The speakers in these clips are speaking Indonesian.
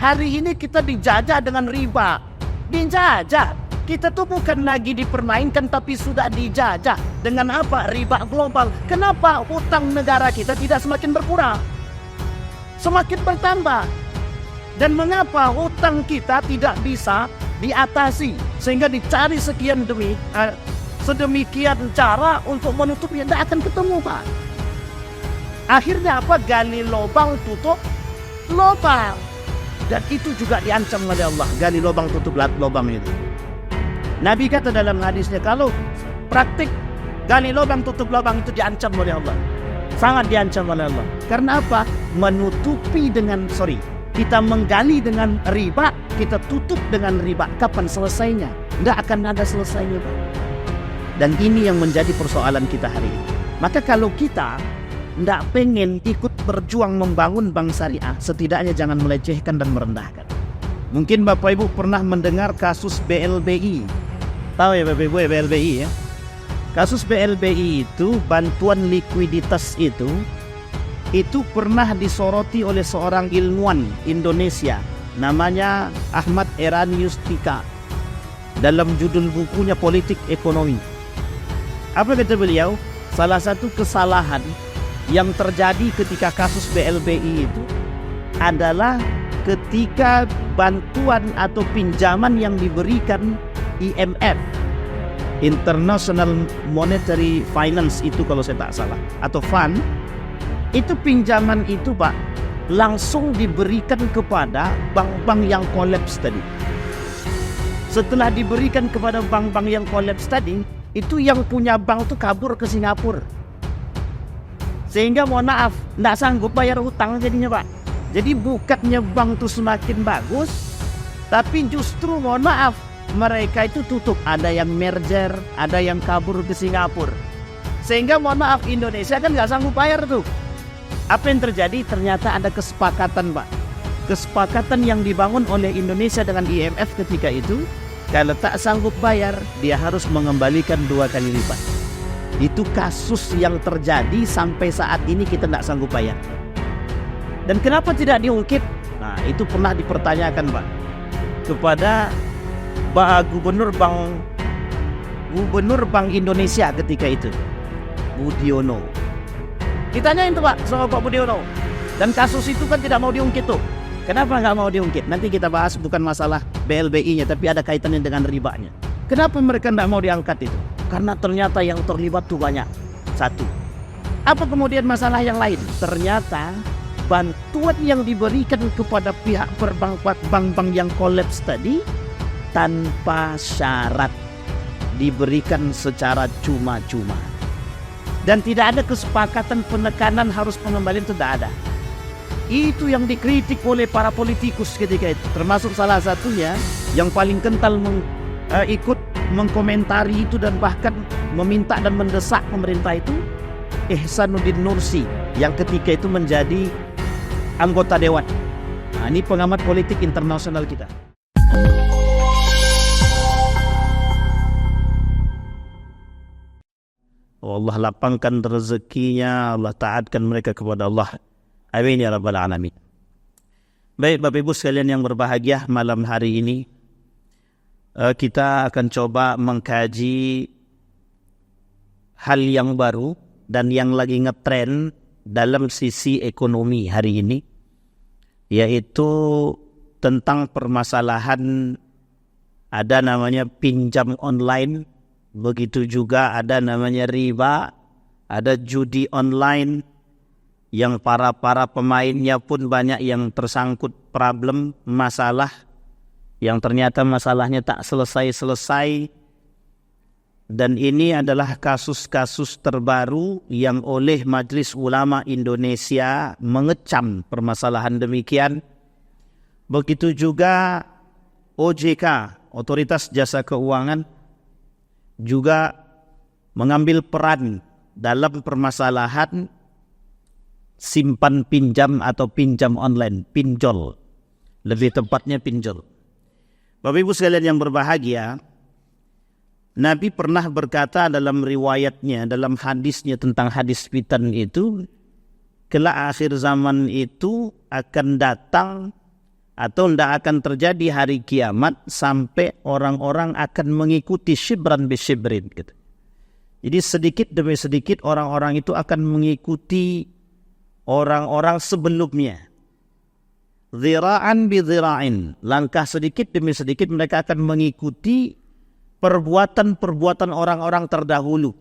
Hari ini kita dijajah dengan riba. Dijajah. Kita tuh bukan lagi dipermainkan tapi sudah dijajah. Dengan apa? Riba global. Kenapa utang negara kita tidak semakin berkurang? Semakin bertambah. Dan mengapa utang kita tidak bisa diatasi? Sehingga dicari sedemikian cara untuk menutupnya. Tidak akan ketemu, Pak. Akhirnya apa? Gali lubang, tutup lubang. Dan itu juga diancam oleh Allah. Gali lubang, tutup lubang itu. Nabi kata dalam hadisnya, kalau praktik gali lubang, tutup lubang itu diancam oleh Allah. Sangat diancam oleh Allah. Karena apa? Kita menggali dengan riba, kita tutup dengan riba. Kapan selesainya? Tidak akan ada selesainya, Pak. Dan ini yang menjadi persoalan kita hari ini. Maka kalau kita tidak pengen ikut berjuang membangun bank syariah, setidaknya jangan melecehkan dan merendahkan. Mungkin Bapak Ibu pernah mendengar kasus BLBI. Tahu ya Bapak Ibu ya BLBI ya? Kasus BLBI itu, bantuan likuiditas itu pernah disoroti oleh seorang ilmuwan Indonesia. Namanya Ahmad Eranius Tika. Dalam judul bukunya Politik Ekonomi. Apa kata beliau? Salah satu kesalahan yang terjadi ketika kasus BLBI itu adalah ketika bantuan atau pinjaman yang diberikan IMF, International Monetary Finance itu kalau saya tak salah, atau fund, itu pinjaman itu Pak langsung diberikan kepada bank-bank yang kolaps tadi. Setelah diberikan kepada bank-bank yang kolaps tadi, itu yang punya bank itu kabur ke Singapura. Sehingga mohon maaf, tidak sanggup bayar hutang jadinya Pak. Jadi bukannya bank itu semakin bagus, tapi justru mohon maaf, mereka itu tutup. Ada yang merger, ada yang kabur ke Singapura. Sehingga mohon maaf, Indonesia kan nggak sanggup bayar tuh. Apa yang terjadi? Ternyata ada kesepakatan Pak. Kesepakatan yang dibangun oleh Indonesia dengan IMF ketika itu, kalau tak sanggup bayar, dia harus mengembalikan 2 kali lipat. Itu kasus yang terjadi sampai saat ini kita tidak sanggup bayar. Dan kenapa tidak diungkit? Nah, itu pernah dipertanyakan Pak kepada Gubernur Bank Indonesia ketika itu, Budiono. Ditanyain tuh Pak sama Pak Budiono. Dan kasus itu kan tidak mau diungkit tuh. Kenapa nggak mau diungkit? Nanti kita bahas, bukan masalah BLBI-nya, tapi ada kaitannya dengan ribanya. Kenapa mereka tidak mau diangkat itu? Karena ternyata yang terlibat tuh banyak. Satu. Apa kemudian masalah yang lain? Ternyata bantuan yang diberikan kepada pihak bank-bank yang kolaps tadi tanpa syarat, diberikan secara cuma-cuma. Dan tidak ada kesepakatan penekanan harus pengembalian, tidak ada. Itu yang dikritik oleh para politikus ketika itu. Termasuk salah satunya yang paling kental ikut mengkomentari itu dan bahkan meminta dan mendesak pemerintah itu, Ihsanuddin Nursi, yang ketika itu menjadi anggota dewan. Nah, ini pengamat politik internasional kita. Allah lapangkan rezekinya, Allah taatkan mereka kepada Allah. Amin ya rabbal alamin. Baik Bapak Ibu sekalian yang berbahagia, malam hari ini kita akan coba mengkaji hal yang baru dan yang lagi ngetren dalam sisi ekonomi hari ini, yaitu tentang permasalahan ada namanya pinjam online, begitu juga ada namanya riba, ada judi online yang para pemainnya pun banyak yang tersangkut problem, masalah yang ternyata masalahnya tak selesai-selesai. Dan ini adalah kasus-kasus terbaru yang oleh Majelis Ulama Indonesia mengecam permasalahan demikian. Begitu juga OJK, Otoritas Jasa Keuangan, juga mengambil peran dalam permasalahan simpan pinjam atau pinjam online, pinjol. Lebih tepatnya pinjol. Bapak Ibu sekalian yang berbahagia, Nabi pernah berkata dalam riwayatnya, dalam hadisnya tentang hadis fitan itu, kelak akhir zaman itu akan datang atau tidak akan terjadi hari kiamat sampai orang-orang akan mengikuti shibran bisyibrin gitu. Jadi sedikit demi sedikit orang-orang itu akan mengikuti orang-orang sebelumnya. Zira'an bi zira'in, langkah sedikit demi sedikit mereka akan mengikuti perbuatan-perbuatan orang-orang terdahulu.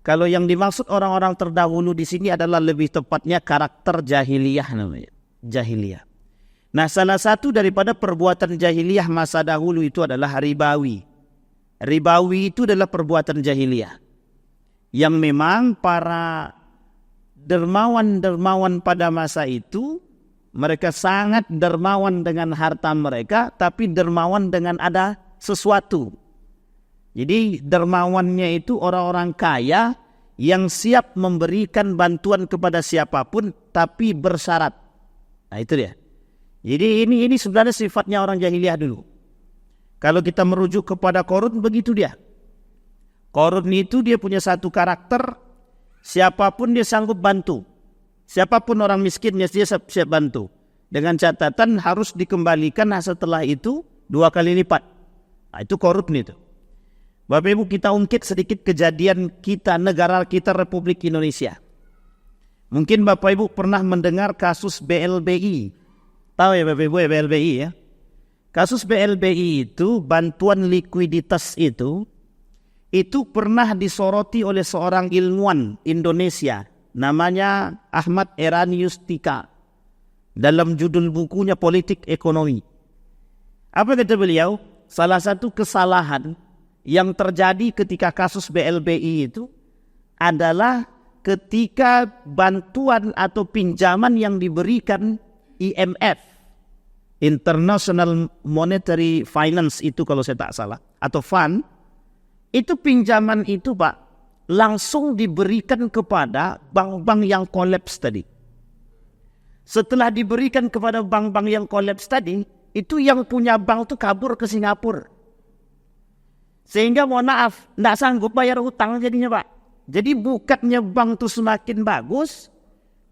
Kalau yang dimaksud orang-orang terdahulu di sini adalah lebih tepatnya karakter jahiliyah namanya. Jahiliyah. Nah, salah satu daripada perbuatan jahiliyah masa dahulu itu adalah ribawi. Ribawi itu adalah perbuatan jahiliyah yang memang para dermawan-dermawan pada masa itu mereka sangat dermawan dengan harta mereka, tapi dermawan dengan ada sesuatu. Jadi dermawannya itu orang-orang kaya yang siap memberikan bantuan kepada siapapun tapi bersyarat. Nah, itu dia. Jadi ini sebenarnya sifatnya orang jahiliyah dulu. Kalau kita merujuk kepada Qarun, begitu dia. Qarun itu dia punya satu karakter, siapapun dia sanggup bantu. Siapapun orang miskinnya dia siap bantu. Dengan catatan harus dikembalikan setelah itu 2 kali lipat. Nah, itu Qarun itu. Bapak Ibu, kita ungkit sedikit kejadian kita, negara kita Republik Indonesia. Mungkin Bapak Ibu pernah mendengar kasus BLBI. Tahu ya Bapak Ibu ya BLBI ya. Kasus BLBI itu, bantuan likuiditas itu pernah disoroti oleh seorang ilmuwan Indonesia. Namanya Ahmad Eranius Tika. Dalam judul bukunya Politik Ekonomi. Apa kata beliau? Salah satu kesalahan yang terjadi ketika kasus BLBI itu adalah ketika bantuan atau pinjaman yang diberikan IMF, International Monetary Finance itu kalau saya tak salah, atau fund, itu pinjaman itu Pak langsung diberikan kepada bank-bank yang kolaps tadi. Setelah diberikan kepada bank-bank yang kolaps tadi, itu yang punya bank itu kabur ke Singapura. Sehingga mohon maaf, tidak sanggup bayar hutang jadinya Pak. Jadi bukannya bank itu semakin bagus,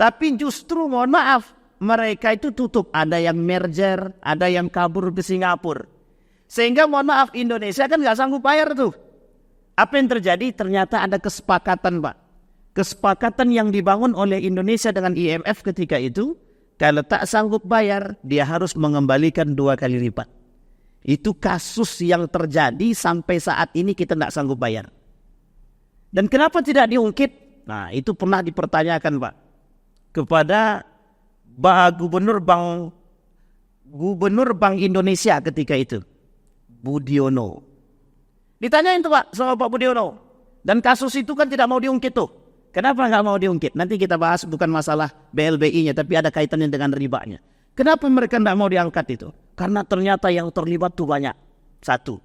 tapi justru mohon maaf, mereka itu tutup. Ada yang merger, ada yang kabur ke Singapura. Sehingga mohon maaf, Indonesia kan nggak sanggup bayar tuh. Apa yang terjadi? Ternyata ada kesepakatan Pak. Kesepakatan yang dibangun oleh Indonesia dengan IMF ketika itu, kalau tak sanggup bayar, dia harus mengembalikan 2 kali lipat. Itu kasus yang terjadi sampai saat ini kita tidak sanggup bayar. Dan kenapa tidak diungkit? Nah, itu pernah dipertanyakan Pak kepada Gubernur Bank Indonesia ketika itu, Budiono. Ditanyain tuh Pak sama Pak Budiono. Dan kasus itu kan tidak mau diungkit tuh. Kenapa nggak mau diungkit? Nanti kita bahas bukan masalah BLBI-nya, tapi ada kaitannya dengan ribanya. Kenapa mereka tidak mau diangkat itu? Karena ternyata yang terlibat tuh banyak. Satu.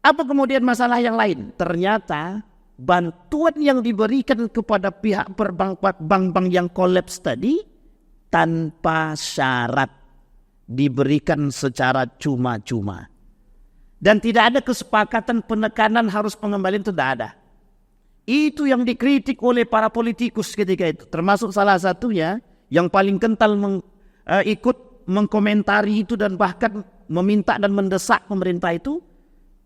Apa kemudian masalah yang lain? Ternyata bantuan yang diberikan kepada pihak bank-bank yang kolaps tadi tanpa syarat, diberikan secara cuma-cuma. Dan tidak ada kesepakatan penekanan harus pengembalian, itu tidak ada. Itu yang dikritik oleh para politikus ketika itu. Termasuk salah satunya yang paling kental ikut mengkomentari itu dan bahkan meminta dan mendesak pemerintah itu,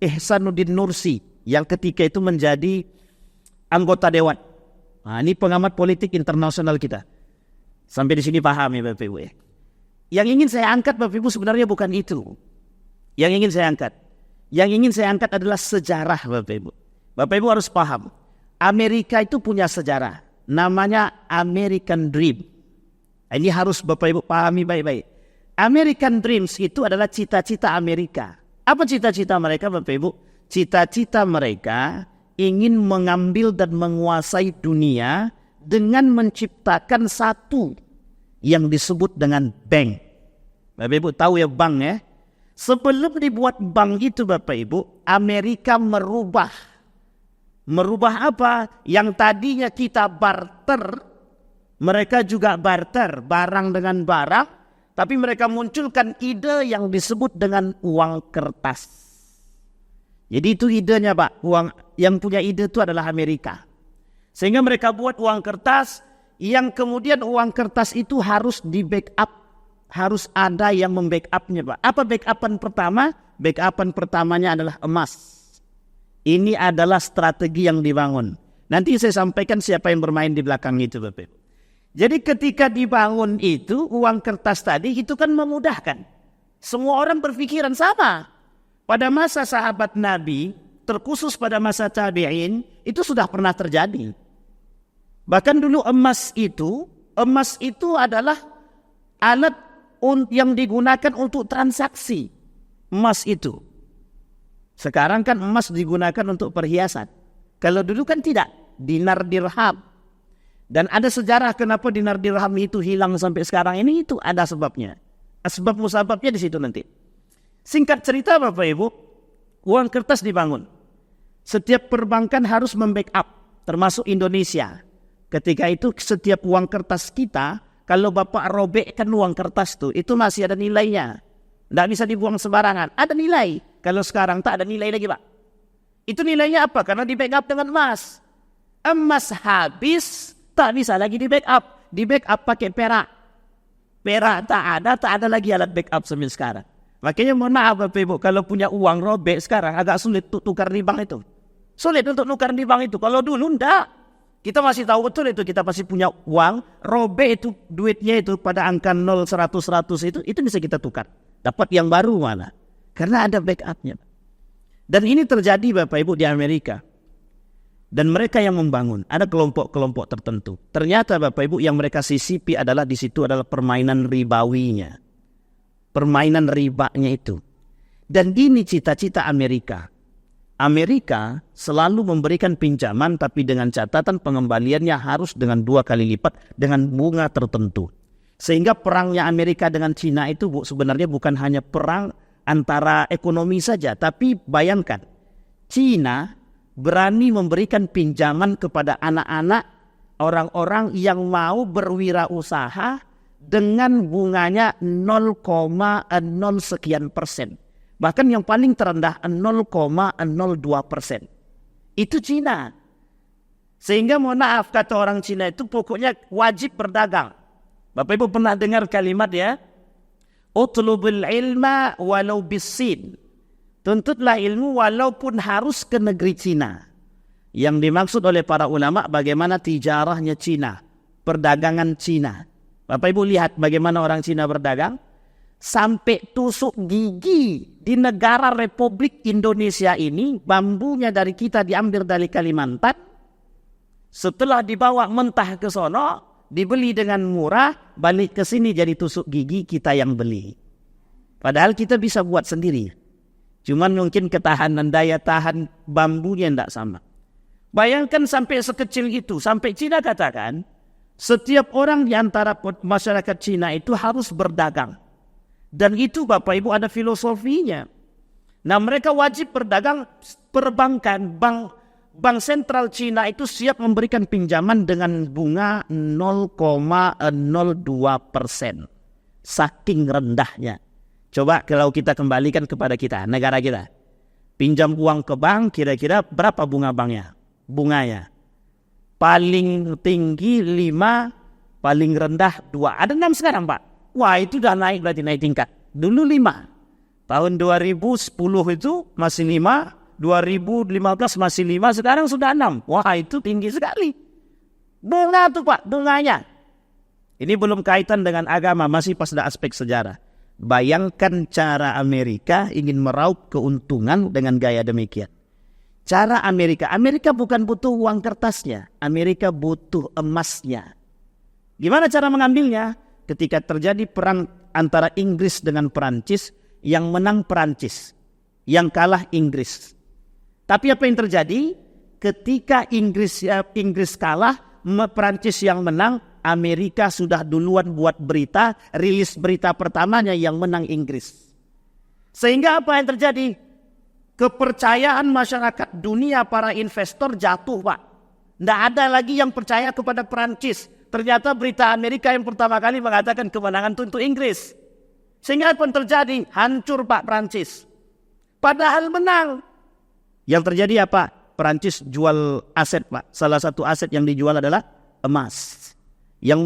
Ihsanuddin Nursi, yang ketika itu menjadi anggota dewan. Nah, ini pengamat politik internasional kita. Sampai di sini paham ya Bapak Ibu ya. Yang ingin saya angkat Bapak Ibu sebenarnya bukan itu. Yang ingin saya angkat adalah sejarah Bapak Ibu. Bapak Ibu harus paham. Amerika itu punya sejarah. Namanya American Dream. Ini harus Bapak Ibu pahami baik-baik. American Dreams itu adalah cita-cita Amerika. Apa cita-cita mereka Bapak Ibu? Cita-cita mereka ingin mengambil dan menguasai dunia dengan menciptakan satu yang disebut dengan bank. Bapak Ibu tahu ya bank ya. Sebelum dibuat bank itu Bapak Ibu, Amerika merubah apa? Yang tadinya kita barter, mereka juga barter barang dengan barang, tapi mereka munculkan ide yang disebut dengan uang kertas. Jadi itu idenya Pak, yang punya ide itu adalah Amerika. Sehingga mereka buat uang kertas yang kemudian uang kertas itu harus di backup, harus ada yang membackup-nya, Pak. Apa backupan pertama? Backupan pertamanya adalah emas. Ini adalah strategi yang dibangun. Nanti saya sampaikan siapa yang bermain di belakang itu, Bapak. Jadi ketika dibangun itu, uang kertas tadi itu kan memudahkan. Semua orang berpikiran sama. Pada masa sahabat Nabi, terkhusus pada masa tabi'in, itu sudah pernah terjadi. Bahkan dulu emas itu adalah alat yang digunakan untuk transaksi. Emas itu. Sekarang kan emas digunakan untuk perhiasan. Kalau dulu kan tidak. Dinar dirham. Dan ada sejarah kenapa dinar dirham itu hilang sampai sekarang ini, itu ada sebabnya. Sebab musababnya di situ nanti. Singkat cerita Bapak Ibu, uang kertas dibangun. Setiap perbankan harus membackup, termasuk Indonesia. Ketika itu setiap uang kertas kita, kalau Bapak robekkan uang kertas itu masih ada nilainya. Tidak bisa dibuang sembarangan, ada nilai. Kalau sekarang tak ada nilai lagi, Pak. Itu nilainya apa? Karena di backup dengan emas. Emas habis, tak bisa lagi di backup. Di backup pakai perak. Perak tak ada lagi alat backup sampai sekarang. Makanya mohon maaf Bapak Ibu, kalau punya uang robek sekarang agak sulit untuk tukar di bank itu. Sulit untuk tukar di bank itu. Kalau dulu enggak. Kita masih tahu betul itu, kita pasti punya uang, robek itu duitnya itu pada angka 0, 100 itu bisa kita tukar. Dapat yang baru mana? Karena ada backupnya. Dan ini terjadi Bapak Ibu di Amerika. Dan mereka yang membangun, ada kelompok-kelompok tertentu. Ternyata Bapak Ibu yang mereka sisipi adalah di situ adalah permainan ribawinya. Permainan ribanya itu. Dan ini cita-cita Amerika. Amerika selalu memberikan pinjaman tapi dengan catatan pengembaliannya harus dengan 2 kali lipat dengan bunga tertentu. Sehingga perangnya Amerika dengan Cina itu sebenarnya bukan hanya perang antara ekonomi saja. Tapi bayangkan, Cina berani memberikan pinjaman kepada anak-anak orang-orang yang mau berwirausaha dengan bunganya 0,0 sekian persen. Bahkan yang paling terendah 0,02%. Itu Cina. Sehingga mohon maaf kata orang Cina itu pokoknya wajib berdagang. Bapak Ibu pernah dengar kalimat ya? Utlubul ilma walau bisin. Tuntutlah ilmu walaupun harus ke negeri Cina. Yang dimaksud oleh para ulama bagaimana tijarahnya Cina. Perdagangan Cina. Bapak Ibu lihat bagaimana orang Cina berdagang. Sampai tusuk gigi di negara Republik Indonesia ini, bambunya dari kita diambil dari Kalimantan. Setelah dibawa mentah ke sono, dibeli dengan murah, balik ke sini jadi tusuk gigi kita yang beli. Padahal kita bisa buat sendiri. Cuman mungkin ketahanan daya tahan bambunya tidak sama. Bayangkan sampai sekecil itu, sampai Cina katakan, setiap orang di antara masyarakat Cina itu harus berdagang. Dan itu Bapak Ibu ada filosofinya. Nah mereka wajib berdagang, perbankan, bank sentral Cina itu siap memberikan pinjaman dengan bunga 0,02%. Saking rendahnya. Coba kalau kita kembalikan kepada kita, negara kita. Pinjam uang ke bank kira-kira berapa bunga banknya? Bunganya. Paling tinggi 5, paling rendah 2. Ada 6 sekarang Pak. Wah itu udah naik berarti naik tingkat. Dulu 5. Tahun 2010 itu masih 5. 2015 masih 5. Sekarang sudah 6. Wah itu tinggi sekali. Bunga tuh Pak, bunganya. Ini belum kaitan dengan agama. Masih pada aspek sejarah. Bayangkan cara Amerika ingin meraup keuntungan dengan gaya demikian. Cara Amerika bukan butuh uang kertasnya. Amerika butuh emasnya. Gimana cara mengambilnya? Ketika terjadi perang antara Inggris dengan Perancis, yang menang Perancis, yang kalah Inggris. Tapi apa yang terjadi? Ketika Inggris kalah, Perancis yang menang, Amerika sudah duluan buat berita, rilis berita pertamanya yang menang Inggris. Sehingga apa yang terjadi? Kepercayaan masyarakat dunia para investor jatuh Pak. Tidak ada lagi yang percaya kepada Perancis. Ternyata berita Amerika yang pertama kali mengatakan kemenangan untuk Inggris. Sehingga apa yang terjadi? Hancur Pak Perancis. Padahal menang. Yang terjadi apa? Perancis jual aset Pak. Salah satu aset yang dijual adalah emas. Yang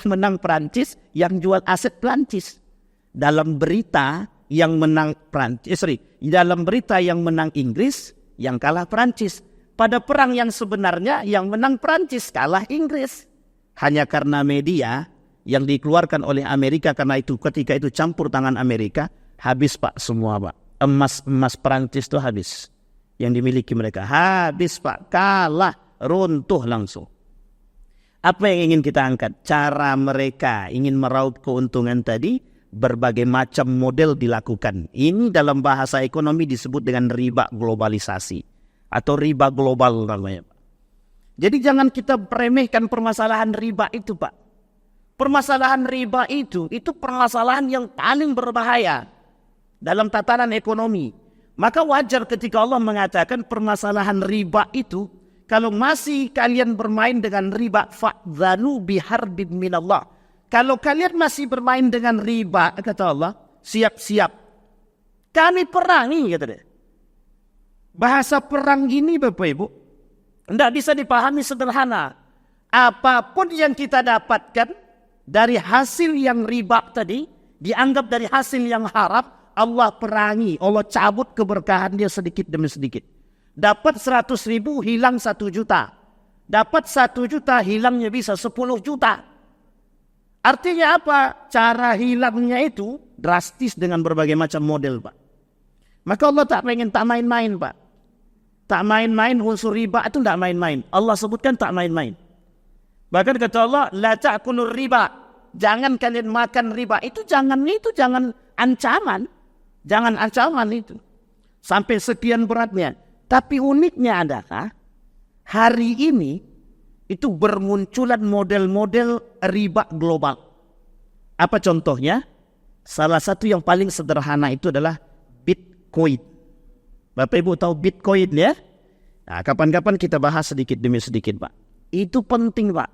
menang Prancis, yang jual aset Prancis. Dalam berita yang menang dalam berita yang menang Inggris, yang kalah Prancis. Pada perang yang sebenarnya yang menang Prancis, kalah Inggris. Hanya karena media yang dikeluarkan oleh Amerika, karena itu ketika itu campur tangan Amerika, habis Pak semua Pak. Emas Prancis itu habis. Yang dimiliki mereka habis Pak, kalah, runtuh langsung. Apa yang ingin kita angkat? Cara mereka ingin meraup keuntungan tadi, berbagai macam model dilakukan. Ini dalam bahasa ekonomi disebut dengan riba globalisasi atau riba global namanya. Jadi jangan kita remehkan permasalahan riba itu Pak. Permasalahan riba itu permasalahan yang paling berbahaya dalam tatanan ekonomi. Maka wajar ketika Allah mengatakan permasalahan riba itu, kalau masih kalian bermain dengan riba, fa'dzanu biharbin minallah. Kalau kalian masih bermain dengan riba, kata Allah, siap-siap. Kami perangi, kata dia. Bahasa perang ini Bapak Ibu, tidak bisa dipahami sederhana. Apapun yang kita dapatkan dari hasil yang riba tadi, dianggap dari hasil yang haram, Allah perangi, Allah cabut keberkahan dia sedikit demi sedikit. Dapat 100.000 hilang 1 juta. Dapat 1 juta hilangnya bisa 10 juta. Artinya apa? Cara hilangnya itu drastis dengan berbagai macam model Pak. Maka Allah tak main-main Pak. Tak main-main, unsur riba itu tak main-main. Allah sebutkan tak main-main. Bahkan kata Allah, la ta'kulur riba. Jangan kalian makan riba. Itu jangan ancaman. Jangan ancaman itu. Sampai sekian beratnya. Tapi uniknya adalah hari ini itu bermunculan model-model riba global. Apa contohnya? Salah satu yang paling sederhana itu adalah Bitcoin. Bapak Ibu tahu Bitcoin ya? Nah, kapan-kapan kita bahas sedikit demi sedikit Pak. Itu penting Pak.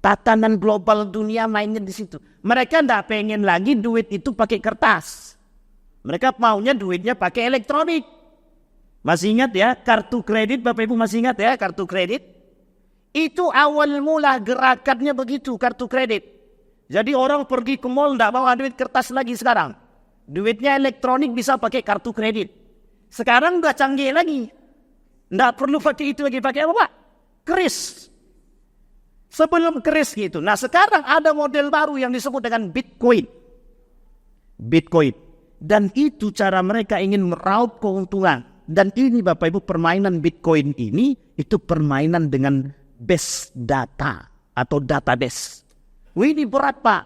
Tatanan global dunia mainnya di situ. Mereka tidak pengen lagi duit itu pakai kertas. Mereka maunya duitnya pakai elektronik. Masih ingat ya kartu kredit? Bapak Ibu masih ingat ya kartu kredit? Itu awal mula gerakannya begitu, kartu kredit. Jadi orang pergi ke mall tidak bawa duit kertas lagi sekarang. Duitnya elektronik bisa pakai kartu kredit. Sekarang udah canggih lagi. Tidak perlu pakai itu lagi, pakai apa Pak? Kris. Sebelum kris gitu. Nah sekarang ada model baru yang disebut dengan Bitcoin. Bitcoin. Dan itu cara mereka ingin meraup keuntungan. Dan ini Bapak Ibu permainan Bitcoin ini itu permainan dengan base data atau database. Wih, ini berat Pak.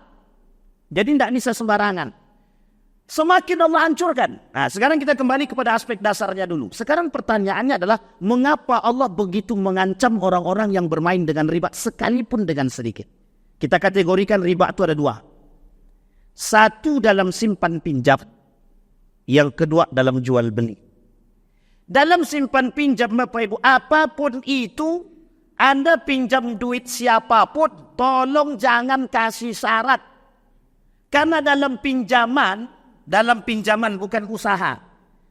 Jadi tidak bisa sembarangan. Semakin Allah hancurkan. Nah sekarang kita kembali kepada aspek dasarnya dulu. Sekarang pertanyaannya adalah mengapa Allah begitu mengancam orang-orang yang bermain dengan riba sekalipun dengan sedikit. Kita kategorikan riba itu ada 2. Satu dalam simpan pinjam. Yang kedua dalam jual beli. Dalam simpan pinjam Bapak Ibu, apapun itu, Anda pinjam duit siapapun, tolong jangan kasih syarat. Karena dalam pinjaman bukan usaha.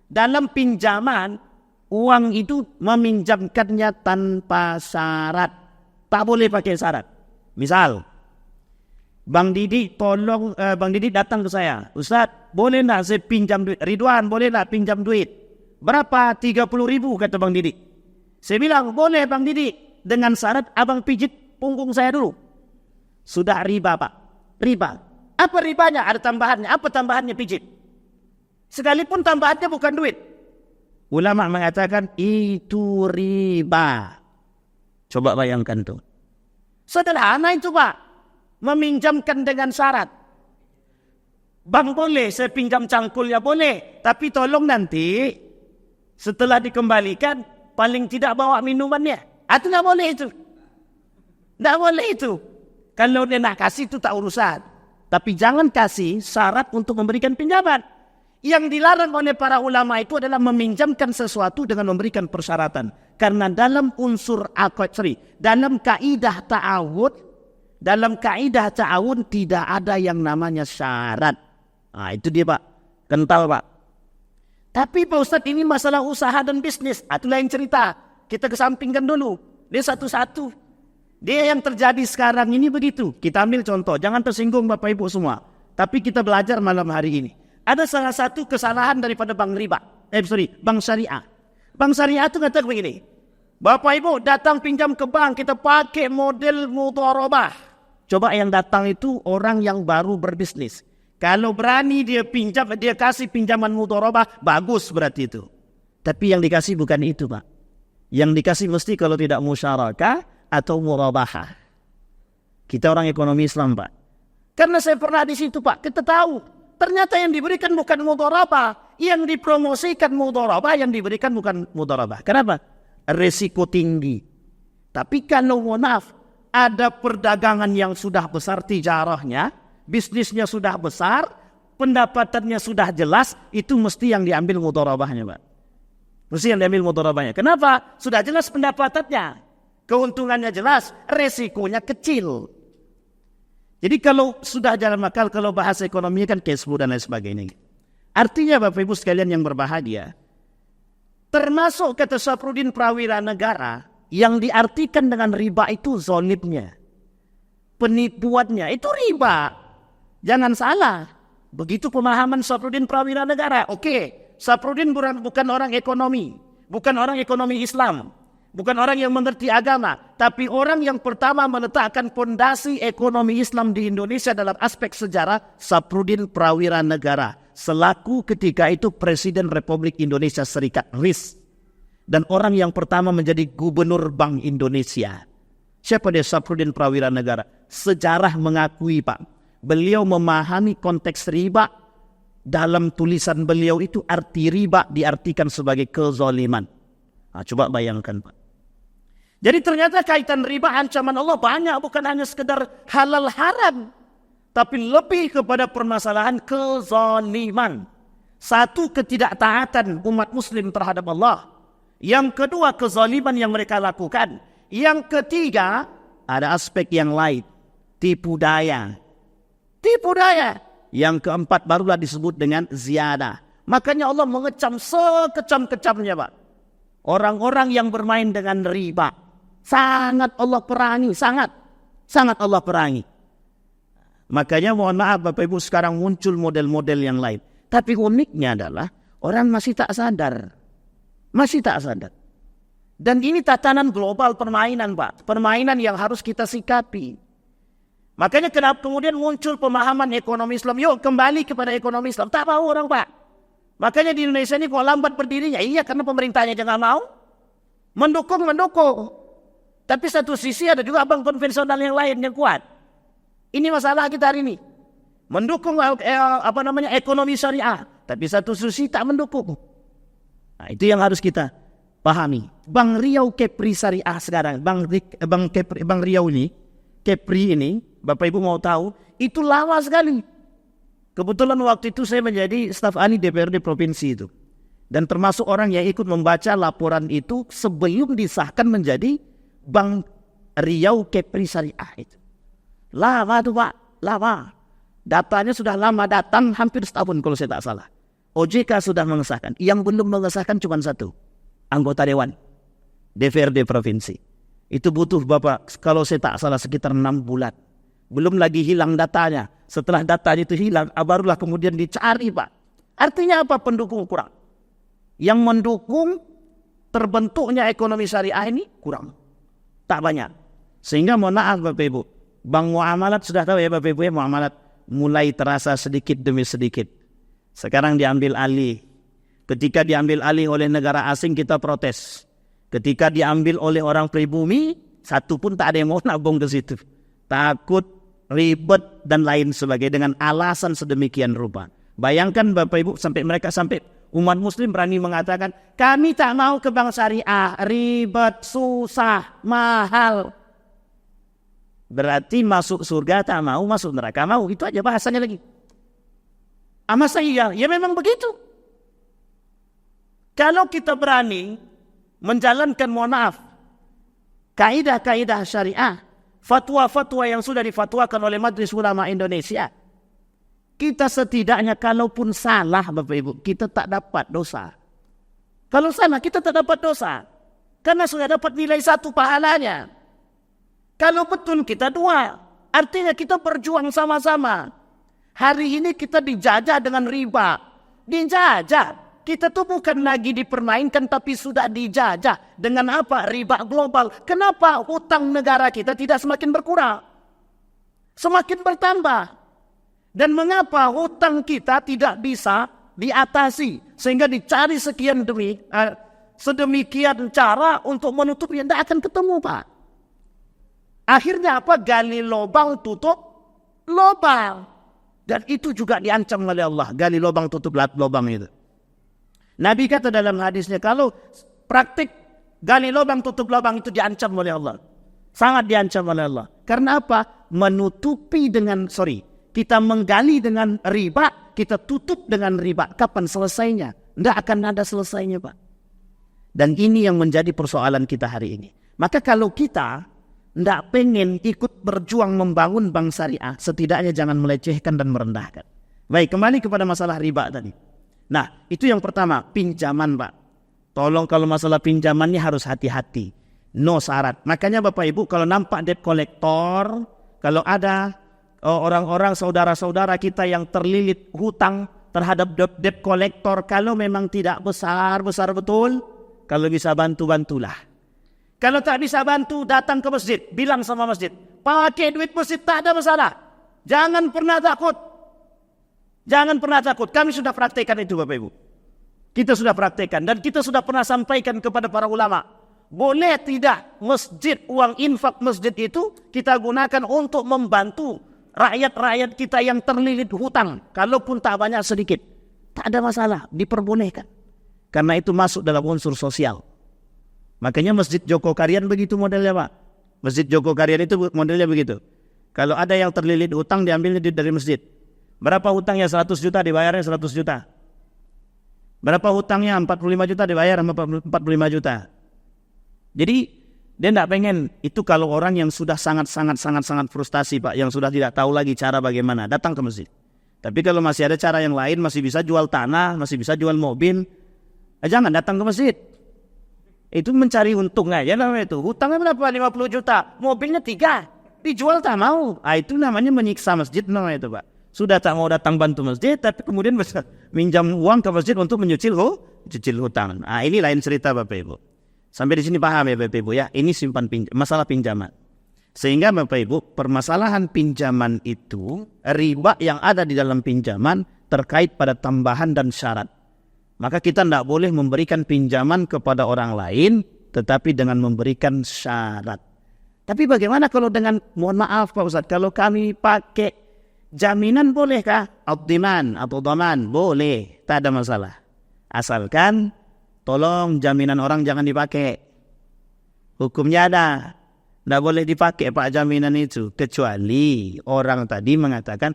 Dalam pinjaman, uang itu meminjamkannya tanpa syarat. Tak boleh pakai syarat. Misal, Bang Didi datang ke saya. Ustaz, boleh nak saya pinjam duit? Ridwan, boleh nak pinjam duit? Berapa? 30.000 kata Bang Didi. Saya bilang, boleh Bang Didi. Dengan syarat abang pijit punggung saya dulu. Sudah riba Pak. Riba. Apa ribanya? Ada tambahannya. Apa tambahannya pijit? Sekalipun tambahannya bukan duit. Ulama mengatakan itu riba. Coba bayangkan tuh. Sederhana itu Pak. Meminjamkan dengan syarat. Bang boleh saya pinjam cangkulnya? Boleh. Tapi tolong nanti setelah dikembalikan paling tidak bawa minumannya. Itu tidak boleh itu. Tidak boleh itu. Kalau dia nak kasih itu tak urusan. Tapi jangan kasih syarat untuk memberikan pinjaman. Yang dilarang oleh para ulama itu adalah meminjamkan sesuatu dengan memberikan persyaratan. Karena dalam dalam kaidah ta'awun tidak ada yang namanya syarat. Nah, itu dia Pak. Kental Pak. Tapi Pak Ustadz ini masalah usaha dan bisnis. Itulah yang cerita. Kita kesampingkan dulu. Dia satu-satu. Dia yang terjadi sekarang ini begitu. Kita ambil contoh, jangan tersinggung Bapak Ibu semua. Tapi kita belajar malam hari ini. Ada salah satu kesalahan daripada bank bank syariah. Bank syariah itu kata begini, Bapak Ibu datang pinjam ke bank, kita pakai model mudharabah. Coba yang datang itu orang yang baru berbisnis. Kalau berani dia pinjam, dia kasih pinjaman mudharabah, bagus berarti itu. Tapi yang dikasih bukan itu, Pak. Yang dikasih mesti kalau tidak musyarakah atau murabahah. Kita orang ekonomi Islam, Pak. Karena saya pernah di situ, Pak. Kita tahu. Ternyata yang diberikan bukan mudharabah. Yang dipromosikan mudharabah, yang diberikan bukan mudharabah. Kenapa? Resiko tinggi. Tapi kalau maaf, ada perdagangan yang sudah besar tijarahnya, bisnisnya sudah besar, pendapatannya sudah jelas, itu mesti yang diambil mudharabahnya, Pak. Mesti yang diambil mudharabahnya. Kenapa? Sudah jelas pendapatannya. Keuntungannya jelas, resikonya kecil. Jadi kalau sudah jalan akal, kalau bahasa ekonomi kan cash flow dan lain sebagainya. Artinya Bapak Ibu sekalian yang berbahagia, termasuk kata Syafruddin Prawira Negara, yang diartikan dengan riba itu zalimnya, penipuannya, itu riba. Jangan salah. Begitu pemahaman Syafruddin Prawira Negara. Oke, Syafruddin bukan orang ekonomi, bukan orang ekonomi Islam. Bukan orang yang mengerti agama, tapi orang yang pertama meletakkan pondasi ekonomi Islam di Indonesia dalam aspek sejarah, Syafruddin Prawira Negara. Selaku ketika itu Presiden Republik Indonesia Serikat RIS. Dan orang yang pertama menjadi Gubernur Bank Indonesia. Siapa dia Syafruddin Prawira Negara? Sejarah mengakui, Pak, beliau memahami konteks riba. Dalam tulisan beliau itu arti riba diartikan sebagai kezaliman. Nah, coba bayangkan, Pak. Jadi ternyata kaitan riba ancaman Allah banyak, bukan hanya sekedar halal haram, tapi lebih kepada permasalahan kezaliman. Satu, ketidaktaatan umat muslim terhadap Allah. Yang kedua, kezaliman yang mereka lakukan. Yang ketiga, ada aspek yang lain, tipu daya. Tipu daya. Yang keempat barulah disebut dengan ziyadah. Makanya Allah mengecam sekecam-kecamnya, Pak. Orang-orang yang bermain dengan riba. Sangat Allah perangi, sangat Allah perangi. Makanya mohon maaf Bapak Ibu sekarang muncul model-model yang lain. Tapi uniknya adalah orang masih tak sadar. Dan ini tatanan global permainan, Pak. Permainan yang harus kita sikapi. Makanya kenapa kemudian muncul pemahaman ekonomi Islam. Yuk kembali kepada ekonomi Islam. Tak mau orang, Pak. Makanya di Indonesia ini kok lambat berdirinya. Iya, karena pemerintahnya jangan mau. Mendukung. Tapi satu sisi ada juga bank konvensional yang lain yang kuat. Ini masalah kita hari ini. Mendukung ekonomi syariah, tapi satu sisi tak mendukung. Nah, itu yang harus kita pahami. Bank Riau Kepri Syariah sekarang, Bank Riau ini, Kepri ini, Bapak Ibu mau tahu, itu lama sekali. Kebetulan waktu itu saya menjadi staf ahli DPRD provinsi itu. Dan termasuk orang yang ikut membaca laporan itu sebelum disahkan menjadi Bank Riau Kepri Syariah itu. Lama tuh, Pak, lama. Datanya sudah lama datang, hampir setahun kalau saya tak salah. OJK sudah mengesahkan. Yang belum mengesahkan cuma satu, anggota Dewan DPRD provinsi. Itu butuh Bapak, kalau saya tak salah sekitar 6 bulan. Belum lagi hilang datanya. Setelah datanya itu hilang, barulah kemudian dicari, Pak. Artinya apa? Pendukung kurang. Yang mendukung terbentuknya ekonomi syariah ini kurang. Tak banyak. Sehingga mohon maaf Bapak Ibu, Bank Muamalat sudah tahu ya Bapak Ibu ya, Muamalat mulai terasa sedikit demi sedikit. Sekarang diambil alih. Ketika diambil alih oleh negara asing kita protes. Ketika diambil oleh orang pribumi, satu pun tak ada yang mau nabung ke situ. Takut, ribet dan lain sebagainya dengan alasan sedemikian rupa. Bayangkan Bapak Ibu sampai umat muslim berani mengatakan, kami tak mau ke bank syariah, ribet, susah, mahal. Berarti masuk surga tak mau, masuk neraka mau. Itu aja bahasanya lagi. Masa iya? Ya memang begitu. Kalau kita berani menjalankan, mohon maaf, kaidah-kaidah syariah, fatwa-fatwa yang sudah difatwakan oleh Majelis Ulama Indonesia, kita setidaknya kalaupun salah Bapak Ibu, kita tak dapat dosa. Kalau salah kita tak dapat dosa. Karena sudah dapat nilai 1 pahalanya. Kalau betul kita dua, artinya kita berjuang sama-sama. Hari ini kita dijajah dengan riba. Dijajah. Kita tuh bukan lagi dipermainkan tapi sudah dijajah. Dengan apa? Riba global. Kenapa hutang negara kita tidak semakin berkurang? Semakin bertambah. Dan mengapa hutang kita tidak bisa diatasi? Sehingga dicari sedemikian cara untuk menutupnya. Tidak akan ketemu, Pak. Akhirnya apa? Gali lubang, tutup lubang. Dan itu juga diancam oleh Allah. Gali lubang, tutup lubang itu. Nabi kata dalam hadisnya, kalau praktik gali lubang, tutup lubang itu diancam oleh Allah. Sangat diancam oleh Allah. Karena apa? Kita menggali dengan riba, kita tutup dengan riba. Kapan selesainya? Tidak akan ada selesainya, Pak. Dan ini yang menjadi persoalan kita hari ini. Maka kalau kita tidak pengen ikut berjuang membangun bank syariah, setidaknya jangan melecehkan dan merendahkan. Baik, kembali kepada masalah riba tadi. Nah, itu yang pertama, pinjaman, Pak. Tolong kalau masalah pinjamannya harus hati-hati. No syarat. Makanya Bapak Ibu kalau nampak debt collector, kalau ada orang-orang saudara-saudara kita yang terlilit hutang terhadap debt collector, kalau memang tidak besar-besar betul, kalau bisa bantu-bantulah. Kalau tak bisa bantu, datang ke masjid, bilang sama masjid, pakai duit masjid tak ada masalah. Jangan pernah takut. Jangan pernah takut. Kami sudah praktekkan itu, Bapak Ibu. Kita sudah praktekkan dan kita sudah pernah sampaikan kepada para ulama. Boleh tidak masjid, uang infak masjid itu kita gunakan untuk membantu rakyat-rakyat kita yang terlilit hutang. Kalaupun tak banyak sedikit. Tak ada masalah, diperbolehkan. Karena itu masuk dalam unsur sosial. Makanya Masjid Joko Karian begitu modelnya, Pak. Masjid Joko Karian itu modelnya begitu. Kalau ada yang terlilit hutang, diambilnya dari masjid. Berapa hutangnya? 100 juta dibayarnya 100 juta. Berapa hutangnya? 45 juta dibayar 45 juta. Jadi dia tidak pengen. Itu kalau orang yang sudah sangat frustasi, Pak, yang sudah tidak tahu lagi cara bagaimana, datang ke masjid. Tapi kalau masih ada cara yang lain, masih bisa jual tanah, masih bisa jual mobil, jangan datang ke masjid. Itu mencari untung aja namanya itu. Hutangnya berapa? 50 juta. Mobilnya 3. Dijual tak mau. Itu namanya menyiksa masjid namanya itu, Pak. Sudah tak mau datang bantu masjid, tapi kemudian bisa minjam uang ke masjid untuk menyicil hutang. Ini lain cerita, Bapak Ibu. Sampai di sini paham ya, Bapak Ibu ya? Ini masalah pinjaman. Sehingga Bapak Ibu, permasalahan pinjaman itu, riba yang ada di dalam pinjaman terkait pada tambahan dan syarat. Maka kita tidak boleh memberikan pinjaman kepada orang lain, tetapi dengan memberikan syarat. Tapi bagaimana kalau dengan, mohon maaf Pak Ustadz, kalau kami pakai jaminan bolehkah? Ad-diman atau daman boleh, tak ada masalah. Asalkan tolong jaminan orang jangan dipakai. Hukumnya ada. Tidak boleh dipakai Pak jaminan itu. Kecuali orang tadi mengatakan,